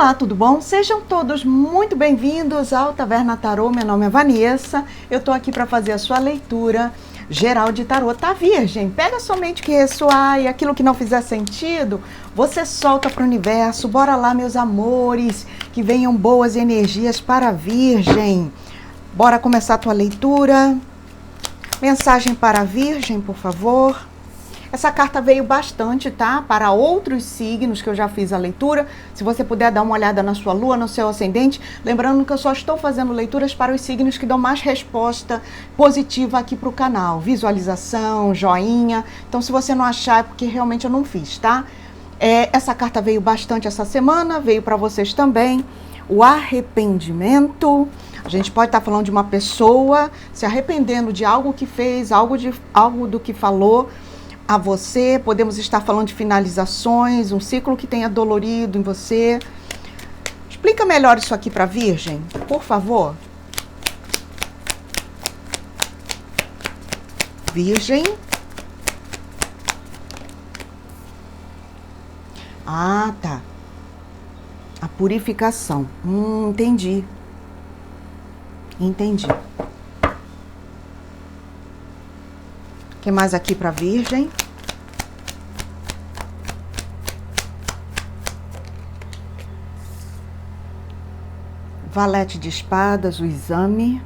Olá, tudo bom? Sejam todos muito bem-vindos ao Taverna Tarô. Meu nome é Vanessa, eu tô aqui para fazer a sua leitura geral de tarô. Tá, Virgem? Pega somente o que ressoar e aquilo que não fizer sentido, você solta para o universo. Bora lá, meus amores, que venham boas energias para a Virgem. Bora começar a tua leitura. Mensagem para a Virgem, por favor. Essa carta veio bastante, tá? Para outros signos que eu já fiz a leitura. Se você puder dar uma olhada na sua lua, no seu ascendente. Lembrando que eu só estou fazendo leituras para os signos que dão mais resposta positiva aqui para o canal. Visualização, joinha. Então, se você não achar, é porque realmente eu não fiz, tá? Essa carta veio bastante essa semana, veio para vocês também. O arrependimento. A gente pode estar falando de uma pessoa se arrependendo de algo que fez, algo do que falou a você. Podemos estar falando de finalizações, um ciclo que tenha dolorido em você. Explica melhor isso aqui para a Virgem, por favor. Virgem. Ah, tá. A purificação. Entendi. Entendi. O que mais aqui para a Virgem? Valete de espadas, o exame.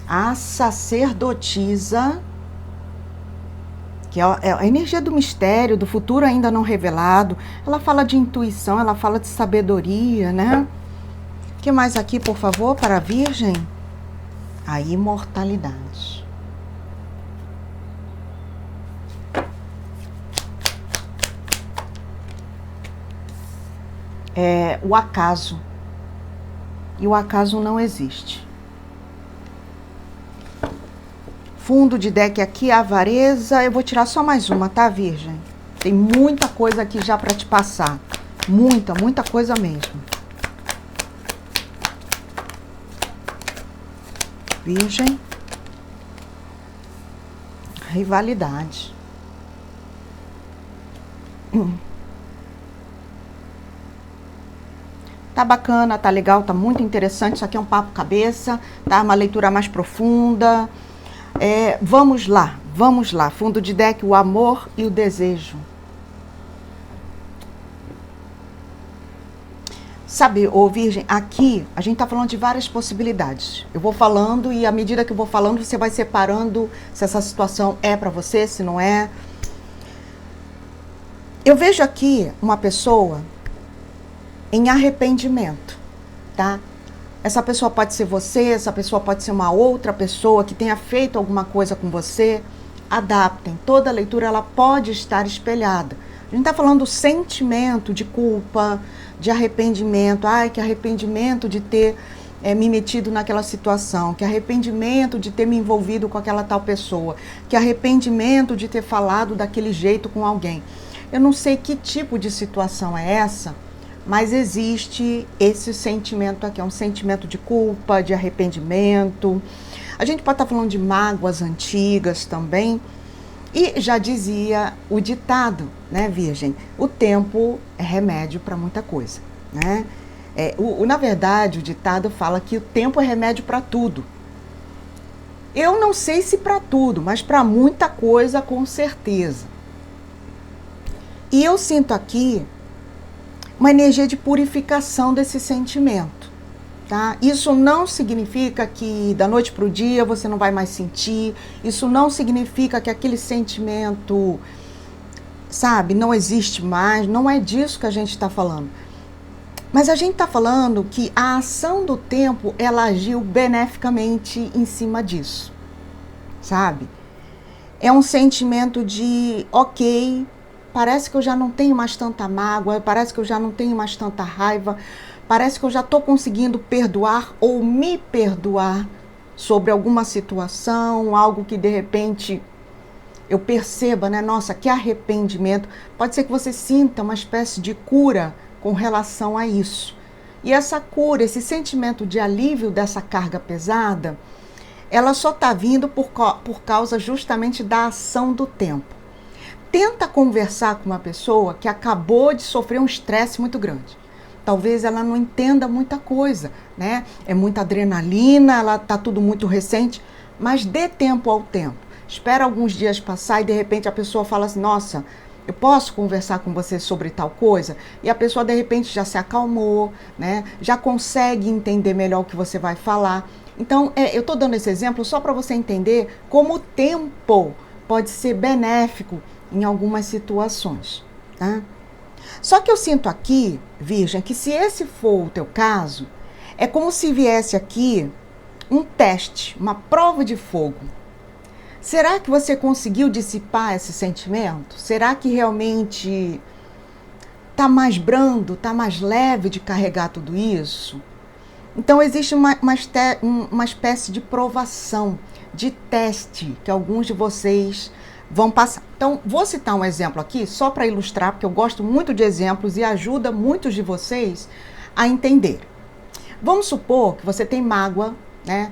A sacerdotisa, que é a energia do mistério, do futuro ainda não revelado. Ela fala de intuição, ela fala de sabedoria, né? O que mais aqui, por favor, para a Virgem? A imortalidade. O acaso. E o acaso não existe. Fundo de deck aqui, a avareza. Eu vou tirar só mais uma, tá, Virgem? Tem muita coisa aqui já para te passar. Muita coisa mesmo. Virgem. Rivalidade. Tá bacana, tá legal, tá muito interessante. Isso aqui é um papo cabeça, tá? Uma leitura mais profunda. Vamos lá. Fundo de deck, o amor e o desejo. Sabe, Virgem, aqui a gente tá falando de várias possibilidades. Eu vou falando e à medida que eu vou falando, você vai separando se essa situação é para você, se não é. Eu vejo aqui uma pessoa em arrependimento, tá? Essa pessoa pode ser você, essa pessoa pode ser uma outra pessoa que tenha feito alguma coisa com você. Adaptem. Toda leitura ela pode estar espelhada. A gente tá falando do sentimento de culpa, de arrependimento. Ai, que arrependimento de ter me metido naquela situação. Que arrependimento de ter me envolvido com aquela tal pessoa. Que arrependimento de ter falado daquele jeito com alguém. Eu não sei que tipo de situação é essa, mas existe esse sentimento aqui. É um sentimento de culpa, de arrependimento. A gente pode estar falando de mágoas antigas também. E já dizia o ditado, né, Virgem? O tempo é remédio para muita coisa, né? Na verdade, o ditado fala que o tempo é remédio para tudo. Eu não sei se para tudo, mas para muita coisa, com certeza. E eu sinto aqui uma energia de purificação desse sentimento, tá? Isso não significa que da noite para o dia você não vai mais sentir. Isso não significa que aquele sentimento, sabe, não existe mais. Não é disso que a gente está falando. Mas a gente está falando que a ação do tempo, ela agiu beneficamente em cima disso, sabe? É um sentimento de, ok, parece que eu já não tenho mais tanta mágoa, parece que eu já não tenho mais tanta raiva, parece que eu já estou conseguindo perdoar ou me perdoar sobre alguma situação, algo que de repente eu perceba, né? Nossa, que arrependimento. Pode ser que você sinta uma espécie de cura com relação a isso. E essa cura, esse sentimento de alívio dessa carga pesada, ela só está vindo por causa justamente da ação do tempo. tenta conversar com uma pessoa que acabou de sofrer um estresse muito grande. Talvez ela não entenda muita coisa, né? É muita adrenalina, ela tá tudo muito recente, mas dê tempo ao tempo. Espera alguns dias passar e de repente a pessoa fala assim, nossa, eu posso conversar com você sobre tal coisa? E a pessoa de repente já se acalmou, né? Já consegue entender melhor o que você vai falar. Então, eu estou dando esse exemplo só para você entender como o tempo pode ser benéfico em algumas situações, tá? Só que eu sinto aqui, Virgem, que se esse for o teu caso, é como se viesse aqui um teste, uma prova de fogo. Será que você conseguiu dissipar esse sentimento? Será que realmente está mais brando, está mais leve de carregar tudo isso? Então existe uma espécie de provação, de teste que alguns de vocês vão passar. Então, vou citar um exemplo aqui, só para ilustrar, porque eu gosto muito de exemplos e ajuda muitos de vocês a entender. Vamos supor que você tem mágoa, né?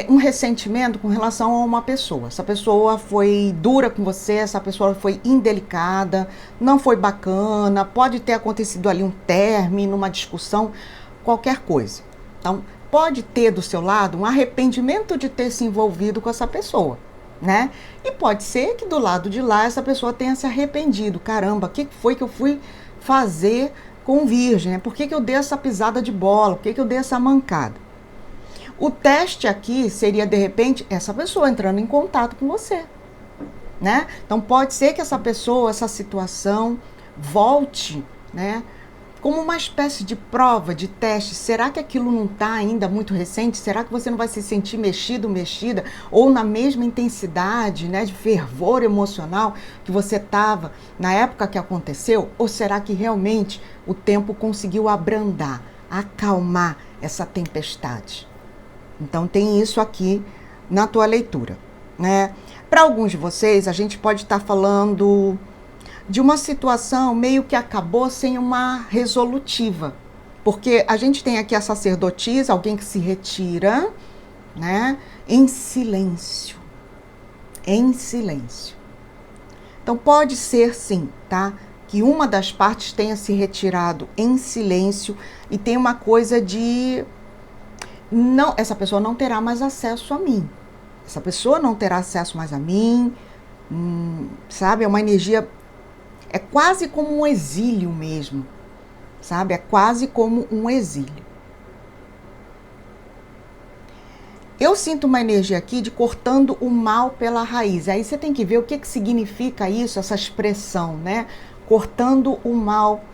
Um ressentimento com relação a uma pessoa. Essa pessoa foi dura com você, essa pessoa foi indelicada, não foi bacana, pode ter acontecido ali um término, uma discussão, qualquer coisa. Então, pode ter do seu lado um arrependimento de ter se envolvido com essa pessoa, né? E pode ser que do lado de lá essa pessoa tenha se arrependido. Caramba, o que foi que eu fui fazer com Virgem? Por que eu dei essa pisada de bola? Por que eu dei essa mancada? O teste aqui seria, de repente, essa pessoa entrando em contato com você, né? Então, pode ser que essa pessoa, essa situação, volte, né? Como uma espécie de prova, de teste. Será que aquilo não está ainda muito recente? Será que você não vai se sentir mexido, mexida? Ou na mesma intensidade, né, de fervor emocional que você estava na época que aconteceu? Ou será que realmente o tempo conseguiu abrandar, acalmar essa tempestade? Então tem isso aqui na tua leitura, né? Para alguns de vocês, a gente pode estar falando de uma situação meio que acabou sem uma resolutiva. Porque a gente tem aqui a sacerdotisa, alguém que se retira, né? Em silêncio. Em silêncio. Então pode ser sim, tá? Que uma das partes tenha se retirado em silêncio e tem uma coisa de... não, essa pessoa não terá mais acesso a mim. Essa pessoa não terá acesso mais a mim. Sabe? É uma energia... é quase como um exílio mesmo, sabe? É quase como um exílio. Eu sinto uma energia aqui de cortando o mal pela raiz. Aí você tem que ver o que significa isso, essa expressão, né? Cortando o mal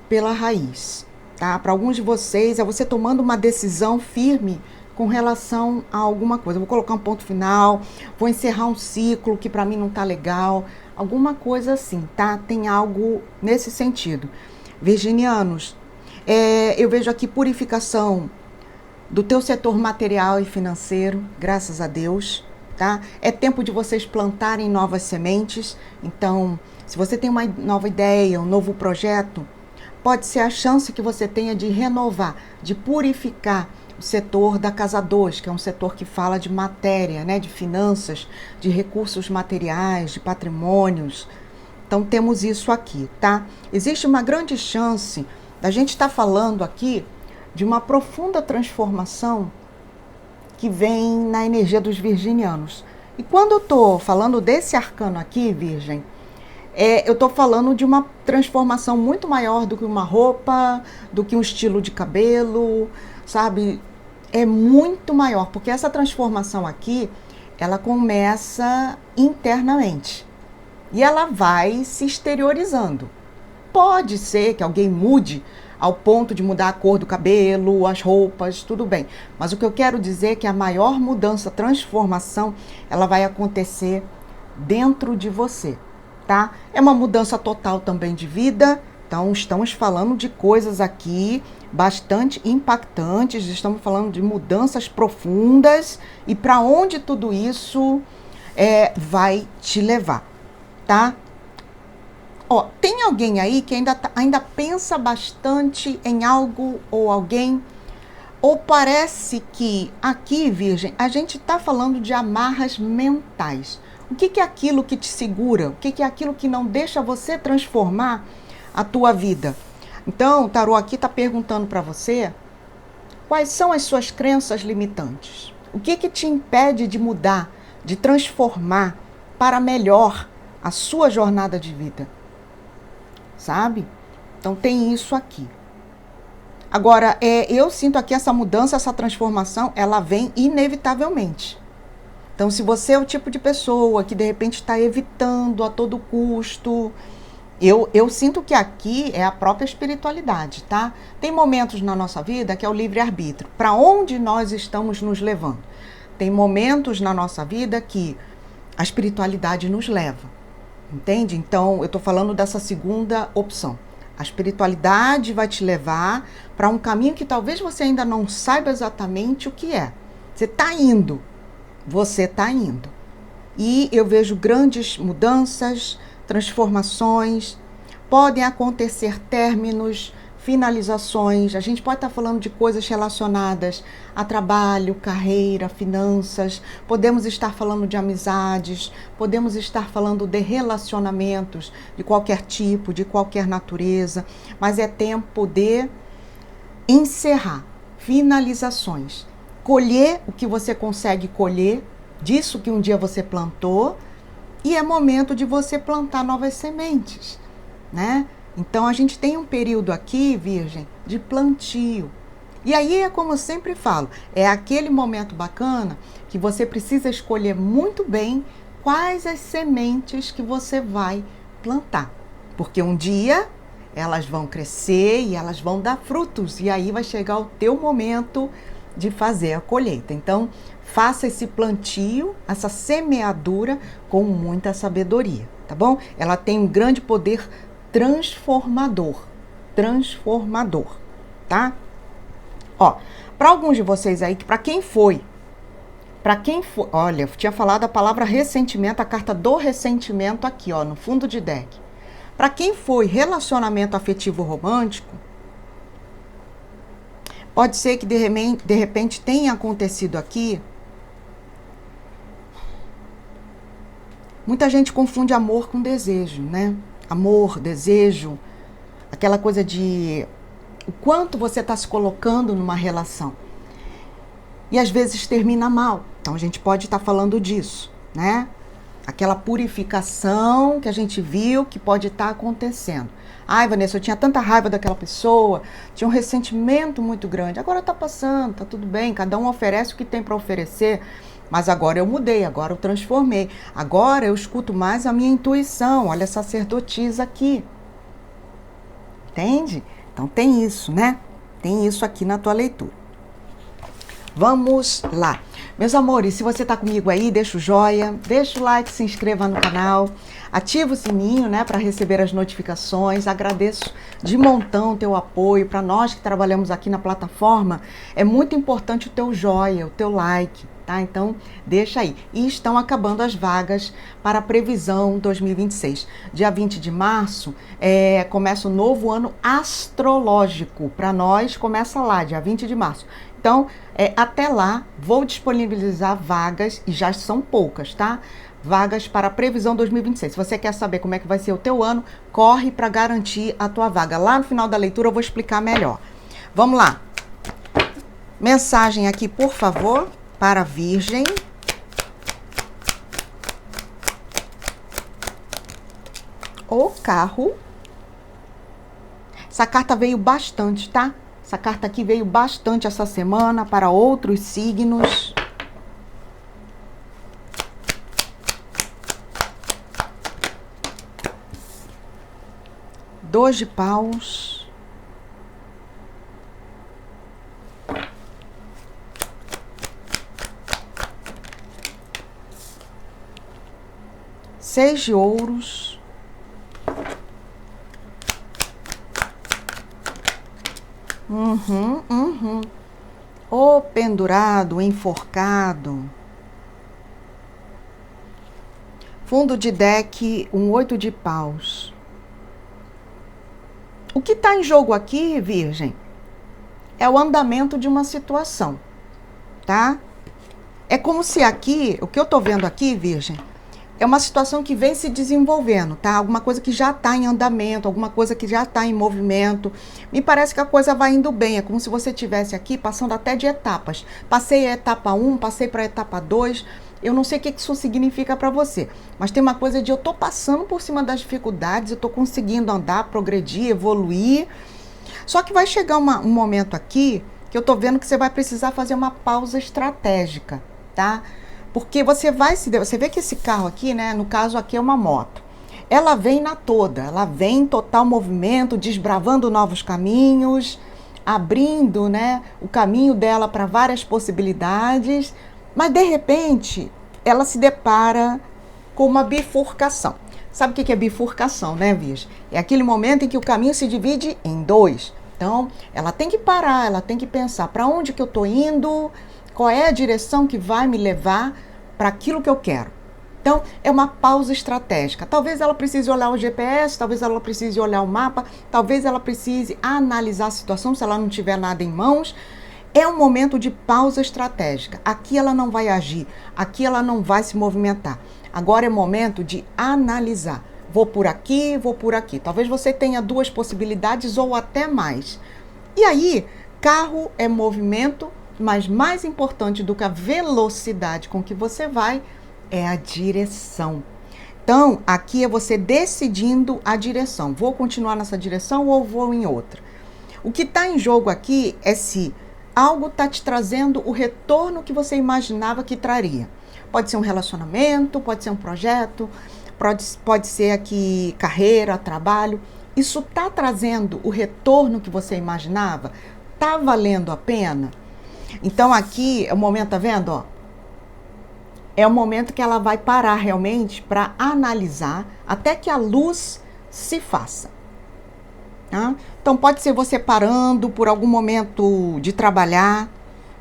pela raiz, tá? Para alguns de vocês, é você tomando uma decisão firme com relação a alguma coisa. Eu vou colocar um ponto final, vou encerrar um ciclo que para mim não tá legal, alguma coisa assim, tá? Tem algo nesse sentido. Virginianos, eu vejo aqui purificação do teu setor material e financeiro, graças a Deus, tá? É tempo de vocês plantarem novas sementes. Então, se você tem uma nova ideia, um novo projeto, pode ser a chance que você tenha de renovar, de purificar o setor da Casa 2, que é um setor que fala de matéria, né, de finanças, de recursos materiais, de patrimônios. Então temos isso aqui, tá? Existe uma grande chance da gente estar falando aqui de uma profunda transformação que vem na energia dos virginianos. E quando eu estou falando desse arcano aqui, Virgem, eu estou falando de uma transformação muito maior do que uma roupa, do que um estilo de cabelo, sabe? É muito maior, porque essa transformação aqui, ela começa internamente e ela vai se exteriorizando. Pode ser que alguém mude ao ponto de mudar a cor do cabelo, as roupas, tudo bem. Mas o que eu quero dizer é que a maior mudança, transformação, ela vai acontecer dentro de você, tá? É uma mudança total também de vida. Então, estamos falando de coisas aqui bastante impactantes, estamos falando de mudanças profundas e para onde tudo isso vai te levar, tá? Ó, tem alguém aí que ainda pensa bastante em algo ou alguém, ou parece que aqui, Virgem, a gente está falando de amarras mentais. O que é aquilo que te segura? O que é aquilo que não deixa você transformar a tua vida? Então, o tarô aqui está perguntando para você quais são as suas crenças limitantes. O que te impede de mudar, de transformar para melhor a sua jornada de vida? Sabe? Então tem isso aqui. Agora, eu sinto aqui essa mudança, essa transformação, ela vem inevitavelmente. Então, se você é o tipo de pessoa que de repente está evitando a todo custo, eu sinto que aqui é a própria espiritualidade, tá? Tem momentos na nossa vida que é o livre-arbítrio. Para onde nós estamos nos levando? Tem momentos na nossa vida que a espiritualidade nos leva, entende? Então, eu estou falando dessa segunda opção. A espiritualidade vai te levar para um caminho que talvez você ainda não saiba exatamente o que é. Você está indo. Você está indo. E eu vejo grandes mudanças, transformações, podem acontecer términos, finalizações. A gente pode estar falando de coisas relacionadas a trabalho, carreira, finanças. Podemos estar falando de amizades, podemos estar falando de relacionamentos de qualquer tipo, de qualquer natureza. Mas é tempo de encerrar, finalizações. Colher o que você consegue colher, disso que um dia você plantou, e é momento de você plantar novas sementes, né? Então a gente tem um período aqui, Virgem, de plantio. E aí é como eu sempre falo, é aquele momento bacana que você precisa escolher muito bem quais as sementes que você vai plantar. Porque um dia elas vão crescer e elas vão dar frutos, e aí vai chegar o teu momento de fazer a colheita. Então, faça esse plantio, essa semeadura com muita sabedoria, tá bom? Ela tem um grande poder transformador, tá? Ó, para alguns de vocês aí, para quem foi, olha, eu tinha falado a palavra ressentimento, a carta do ressentimento aqui, ó, no fundo de deck. Para quem foi relacionamento afetivo romântico, pode ser que de repente tenha acontecido aqui. Muita gente confunde amor com desejo, né? Amor, desejo, aquela coisa de o quanto você está se colocando numa relação. E às vezes termina mal. Então a gente pode estar falando disso, né? Aquela purificação que a gente viu que pode estar acontecendo. Ai, Vanessa, eu tinha tanta raiva daquela pessoa, tinha um ressentimento muito grande. Agora tá passando, tá tudo bem, cada um oferece o que tem para oferecer, mas agora eu mudei, agora eu transformei. Agora eu escuto mais a minha intuição. Olha a sacerdotisa aqui. Entende? Então tem isso, né? Tem isso aqui na tua leitura. Vamos lá. Meus amores, se você tá comigo aí, deixa o joia, deixa o like, se inscreva no canal, ativa o sininho, né, para receber as notificações. Agradeço de montão o teu apoio. Para nós que trabalhamos aqui na plataforma, é muito importante o teu joia, o teu like, tá? Então, deixa aí. E estão acabando as vagas para a previsão 2026. Dia 20 de março, começa o novo ano astrológico. Para nós, começa lá, dia 20 de março. Então, até lá, vou disponibilizar vagas, e já são poucas, tá? Vagas para a previsão 2026. Se você quer saber como é que vai ser o teu ano, corre para garantir a tua vaga. Lá no final da leitura eu vou explicar melhor. Vamos lá. Mensagem aqui, por favor, para a Virgem. O carro. Essa carta veio bastante, tá? Essa carta aqui veio bastante essa semana para outros signos. Dois de paus. Seis de ouros. O pendurado, o enforcado. Fundo de deck, um 8 de paus. O que está em jogo aqui, Virgem, é o andamento de uma situação, tá? É como se aqui, o que eu tô vendo aqui, Virgem, é uma situação que vem se desenvolvendo, tá? Alguma coisa que já está em andamento, alguma coisa que já está em movimento. Me parece que a coisa vai indo bem, é como se você estivesse aqui passando até de etapas. Passei a etapa 1, passei para a etapa 2, eu não sei o que isso significa para você, mas tem uma coisa de eu tô passando por cima das dificuldades, eu tô conseguindo andar, progredir, evoluir. Só que vai chegar um momento aqui que eu tô vendo que você vai precisar fazer uma pausa estratégica, tá? Porque você vê que esse carro aqui, né, no caso aqui é uma moto. Ela vem na toda, ela vem em total movimento, desbravando novos caminhos, abrindo, né, o caminho dela para várias possibilidades, mas de repente ela se depara com uma bifurcação. Sabe o que é bifurcação, né, Virgem? É aquele momento em que o caminho se divide em dois. Então, ela tem que parar, ela tem que pensar para onde que eu estou indo, qual é a direção que vai me levar para aquilo que eu quero. Então, é uma pausa estratégica. Talvez ela precise olhar o GPS, talvez ela precise olhar o mapa, talvez ela precise analisar a situação se ela não tiver nada em mãos. É um momento de pausa estratégica. Aqui ela não vai agir, aqui ela não vai se movimentar. Agora é momento de analisar. Vou por aqui, vou por aqui. Talvez você tenha duas possibilidades ou até mais. E aí, carro é movimento, mas mais importante do que a velocidade com que você vai é a direção. Então, aqui é você decidindo a direção. Vou continuar nessa direção ou vou em outra? O que está em jogo aqui é se algo está te trazendo o retorno que você imaginava que traria. Pode ser um relacionamento, pode ser um projeto, pode ser aqui carreira, trabalho. Isso está trazendo o retorno que você imaginava? Está valendo a pena? Então aqui é o momento, tá vendo? Ó, é o momento que ela vai parar realmente para analisar até que a luz se faça. Tá? Então pode ser você parando por algum momento de trabalhar,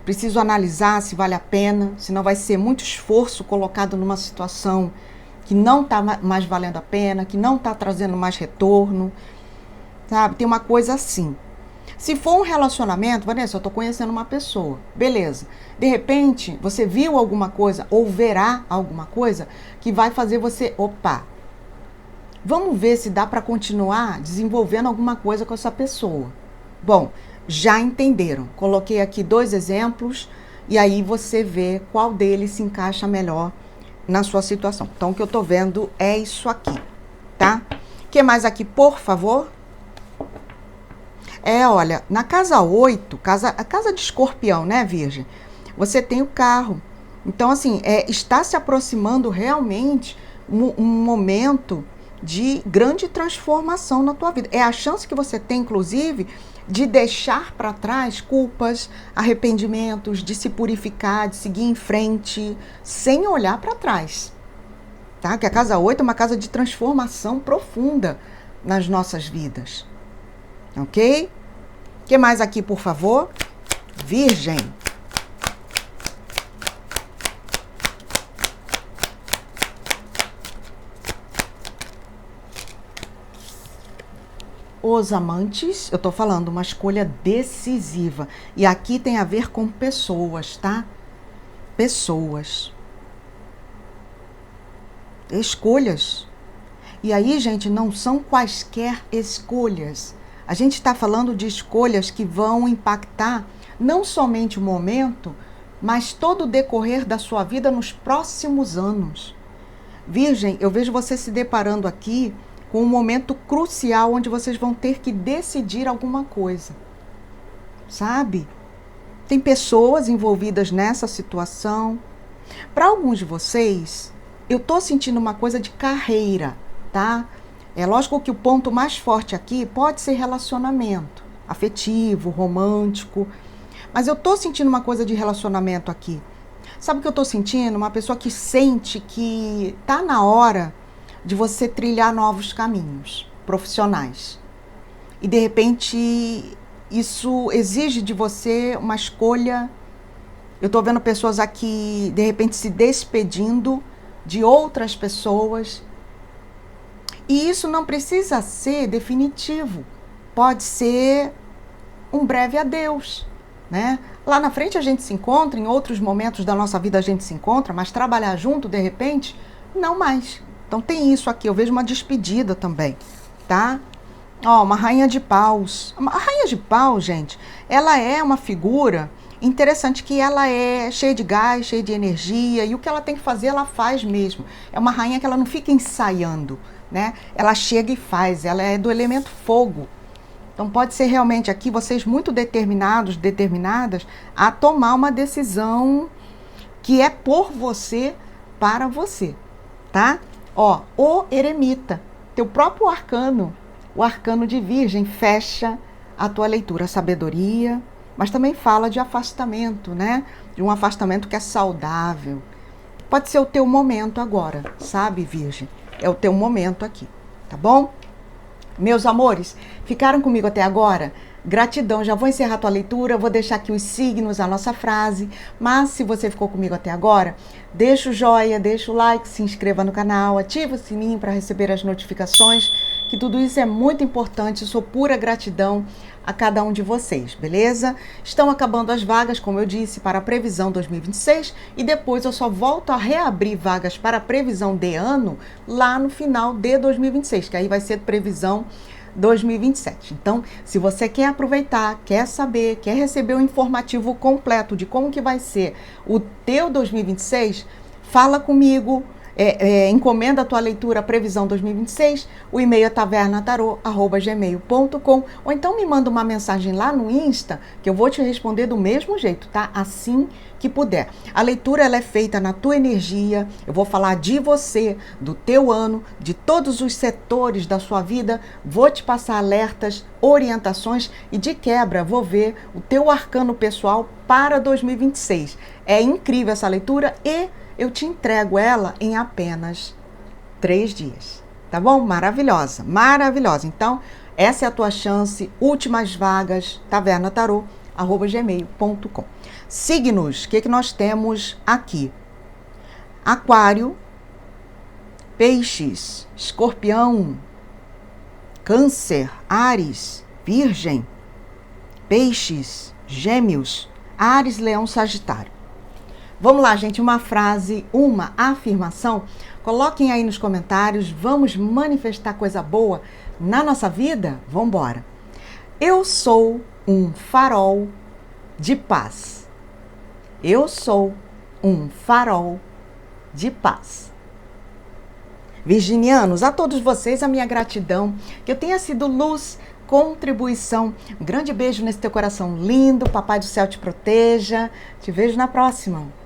preciso analisar se vale a pena, senão vai ser muito esforço colocado numa situação que não está mais valendo a pena, que não está trazendo mais retorno, sabe? Tem uma coisa assim. Se for um relacionamento, Vanessa, eu estou conhecendo uma pessoa, beleza. De repente, você viu alguma coisa ou verá alguma coisa que vai fazer você, opa, vamos ver se dá para continuar desenvolvendo alguma coisa com essa pessoa. Bom, já entenderam. Coloquei aqui 2 exemplos e aí você vê qual deles se encaixa melhor na sua situação. Então, o que eu tô vendo é isso aqui, tá? O que mais aqui, por favor? Olha, na casa 8, a casa de Escorpião, né, Virgem? Você tem o carro. Então, assim, está se aproximando realmente um momento de grande transformação na tua vida. É a chance que você tem, inclusive, de deixar para trás culpas, arrependimentos, de se purificar, de seguir em frente, sem olhar para trás. Tá? Que a casa 8 é uma casa de transformação profunda nas nossas vidas. Ok? O que mais aqui, por favor? Virgem. Os amantes, eu tô falando uma escolha decisiva. E aqui tem a ver com pessoas, tá? Pessoas. Escolhas. E aí, gente, não são quaisquer escolhas. A gente está falando de escolhas que vão impactar não somente o momento, mas todo o decorrer da sua vida nos próximos anos. Virgem, eu vejo você se deparando aqui com um momento crucial onde vocês vão ter que decidir alguma coisa, sabe? Tem pessoas envolvidas nessa situação. Para alguns de vocês, eu tô sentindo uma coisa de carreira, tá? É lógico que o ponto mais forte aqui pode ser relacionamento, afetivo, romântico, mas eu tô sentindo uma coisa de relacionamento aqui. Sabe o que eu tô sentindo? Uma pessoa que sente que tá na hora de você trilhar novos caminhos profissionais. E de repente isso exige de você uma escolha. Eu tô vendo pessoas aqui de repente se despedindo de outras pessoas. E isso não precisa ser definitivo. Pode ser um breve adeus, né? Lá na frente a gente se encontra, em outros momentos da nossa vida a gente se encontra, mas trabalhar junto, de repente, não mais. Então tem isso aqui, eu vejo uma despedida também, tá? Ó, uma rainha de paus. A rainha de paus, gente, ela é uma figura interessante, que ela é cheia de gás, cheia de energia, e o que ela tem que fazer, ela faz mesmo. É uma rainha que ela não fica ensaiando, né? Ela chega e faz, ela é do elemento fogo. Então pode ser realmente aqui vocês muito determinados, determinadas a tomar uma decisão que é por você, para você, tá? Ó, o eremita, teu próprio arcano, o arcano de Virgem, fecha a tua leitura, a sabedoria, mas também fala de afastamento, né? De um afastamento que é saudável. Pode ser o teu momento agora, sabe, Virgem? É o teu momento aqui, tá bom? Meus amores, ficaram comigo até agora? Gratidão, já vou encerrar a tua leitura, vou deixar aqui os signos, a nossa frase, mas se você ficou comigo até agora, deixa o joinha, deixa o like, se inscreva no canal, ativa o sininho para receber as notificações, que tudo isso é muito importante, sou pura gratidão a cada um de vocês, beleza? Estão acabando as vagas, como eu disse, para a previsão 2026 e depois eu só volto a reabrir vagas para a previsão de ano lá no final de 2026, que aí vai ser previsão 2027. Então, se você quer aproveitar, quer saber, quer receber um informativo completo de como que vai ser o teu 2026, fala comigo, encomenda a tua leitura previsão 2026, o e-mail é tavernatarô@gmail.com, ou então me manda uma mensagem lá no Insta, que eu vou te responder do mesmo jeito, tá? Assim que puder. A leitura ela é feita na tua energia, eu vou falar de você, do teu ano, de todos os setores da sua vida, vou te passar alertas, orientações e de quebra vou ver o teu arcano pessoal para 2026. É incrível essa leitura e eu te entrego ela em apenas 3 dias, tá bom? Maravilhosa, maravilhosa. Então, essa é a tua chance, últimas vagas, tavernatarô@gmail.com. Signos, o que nós temos aqui? Aquário, Peixes, Escorpião, Câncer, Áries, Virgem, Peixes, Gêmeos, Áries, Leão, Sagitário. Vamos lá, gente, uma frase, uma afirmação. Coloquem aí nos comentários, vamos manifestar coisa boa na nossa vida? Vamos embora. Eu sou um farol de paz. Eu sou um farol de paz. Virginianos, a todos vocês a minha gratidão, que eu tenha sido luz, contribuição. Um grande beijo nesse teu coração lindo, Papai do Céu te proteja. Te vejo na próxima.